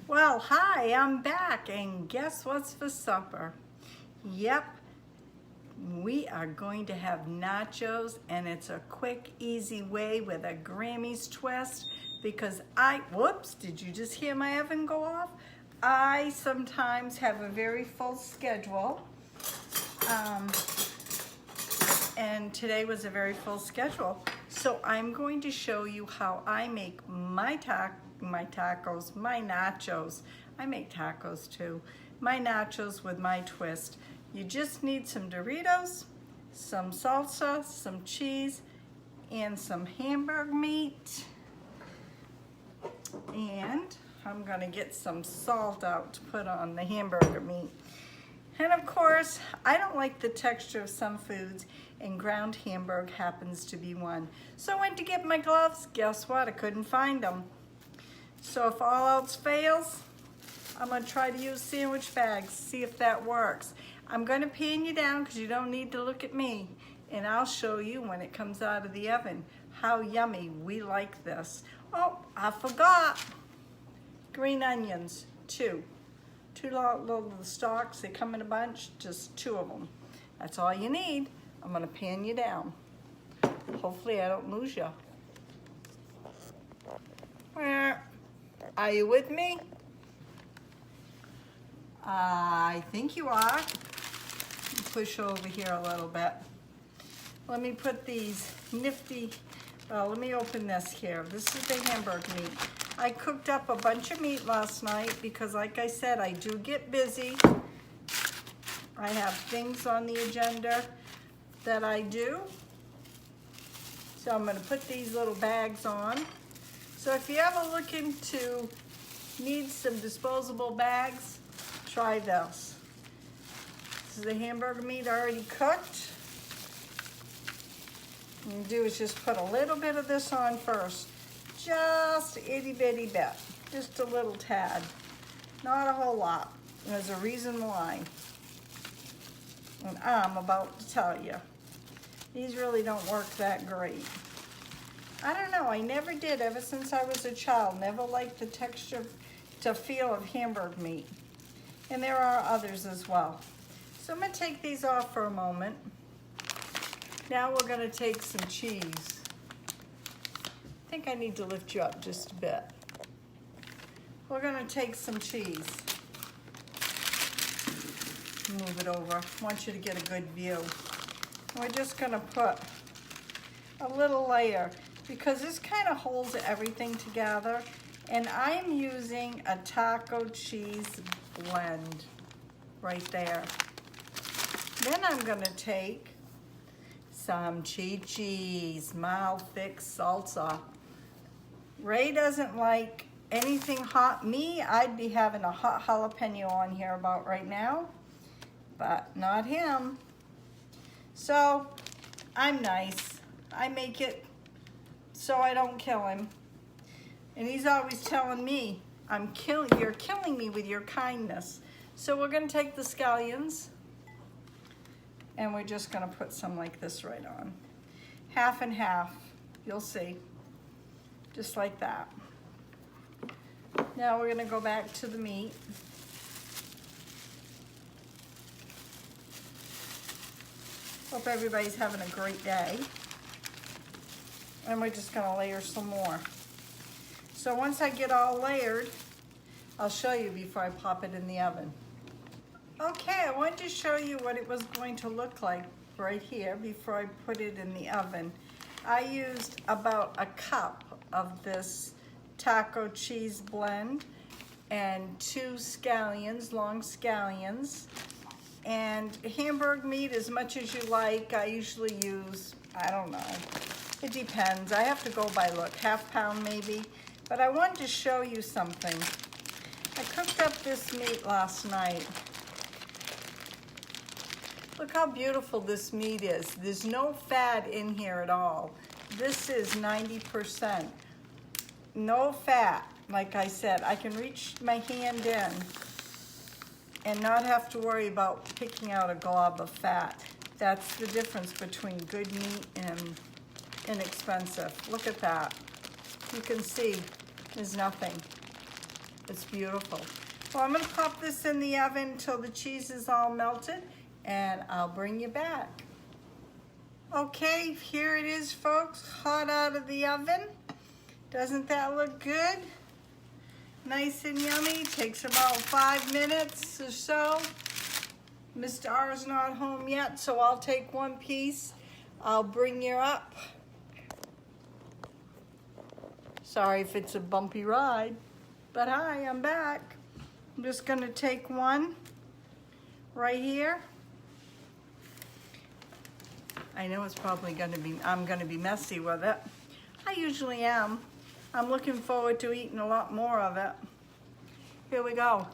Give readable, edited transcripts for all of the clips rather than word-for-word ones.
Well, hi, I'm back, and guess what's for supper? Yep, we are going to have nachos, and it's a quick, easy way with a Grammie's twist because whoops, did you just hear my oven go off? I sometimes have a very full schedule, and today was a very full schedule. So I'm going to show you how I make my tacos, my nachos. I make tacos too. My nachos with my twist. You just need some Doritos, some salsa, some cheese, and some hamburg meat. And I'm gonna get some salt out to put on the hamburger meat. And of course, I don't like the texture of some foods, and ground hamburg happens to be one. So I went to get my gloves. Guess what? I couldn't find them. So if all else fails, I'm gonna try to use sandwich bags, see if that works. I'm gonna pan you down because you don't need to look at me, and I'll show you when it comes out of the oven how yummy we like this. Oh, I forgot. Green onions, two little stalks. They come in a bunch, just 2 of them. That's all you need. I'm gonna pan you down. Hopefully I don't lose you. Are you with me? I think you are. Push over here a little bit. Let me put these nifty, let me open this here. This is the hamburg meat. I cooked up a bunch of meat last night because, like I said, I do get busy. I have things on the agenda that I do. So I'm going to put these little bags on. So if you ever looking to need some disposable bags, try this. This is the hamburger meat already cooked. What you do is just put a little bit of this on first. Just itty bitty bit, just a little tad, not a whole lot. There's a reason why, and I'm about to tell you. These really don't work that great. I don't know, I never did ever since I was a child. Never liked the texture to feel of hamburg meat, and there are others as well. So I'm gonna take these off for a moment. Now we're gonna take some cheese. I think I need to lift you up just a bit. We're gonna take some cheese. Move it over. I want you to get a good view. We're just gonna put a little layer because this kind of holds everything together. And I'm using a taco cheese blend right there. Then I'm gonna take some cheese, mild thick salsa. Ray doesn't like anything hot. Me, I'd be having a hot jalapeno on here about right now, but not him. So I'm nice. I make it so I don't kill him. And he's always telling me, you're killing me with your kindness. So we're gonna take the scallions and we're just gonna put some like this right on. Half and half, you'll see. Just like that. Now we're gonna go back to the meat. Hope everybody's having a great day. And we're just gonna layer some more. So once I get all layered, I'll show you before I pop it in the oven. Okay, I wanted to show you what it was going to look like right here before I put it in the oven. I used about a cup of this taco cheese blend and 2 scallions, long scallions, and hamburg meat as much as you like. I usually use, I don't know, it depends. I have to go by look, ½ pound maybe. But I wanted to show you something. I cooked up this meat last night. Look how beautiful this meat is. There's no fat in here at all. This is 90%. No fat, like I said. I can reach my hand in and not have to worry about picking out a glob of fat. That's the difference between good meat and inexpensive. Look at that. You can see there's nothing. It's beautiful. So I'm gonna pop this in the oven until the cheese is all melted, and I'll bring you back. Okay, here it is, folks, hot out of the oven. Doesn't that look good? Nice and yummy. Takes about 5 minutes or so. Mr. R is not home yet, so I'll take one piece. I'll bring you up. Sorry if it's a bumpy ride, but hi, I'm back. I'm just gonna take one right here. I know it's probably I'm gonna be messy with it. I usually am. I'm looking forward to eating a lot more of it. Here we go.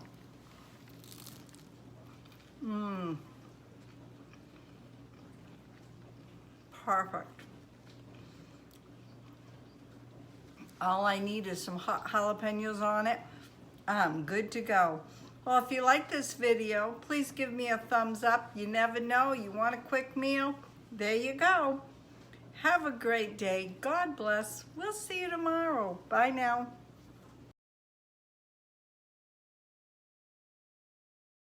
Perfect. All I need is some hot jalapenos on it. I'm good to go. Well, if you like this video, please give me a thumbs up. You never know, you want a quick meal? There you go. Have a great day. God bless. We'll see you tomorrow. Bye now.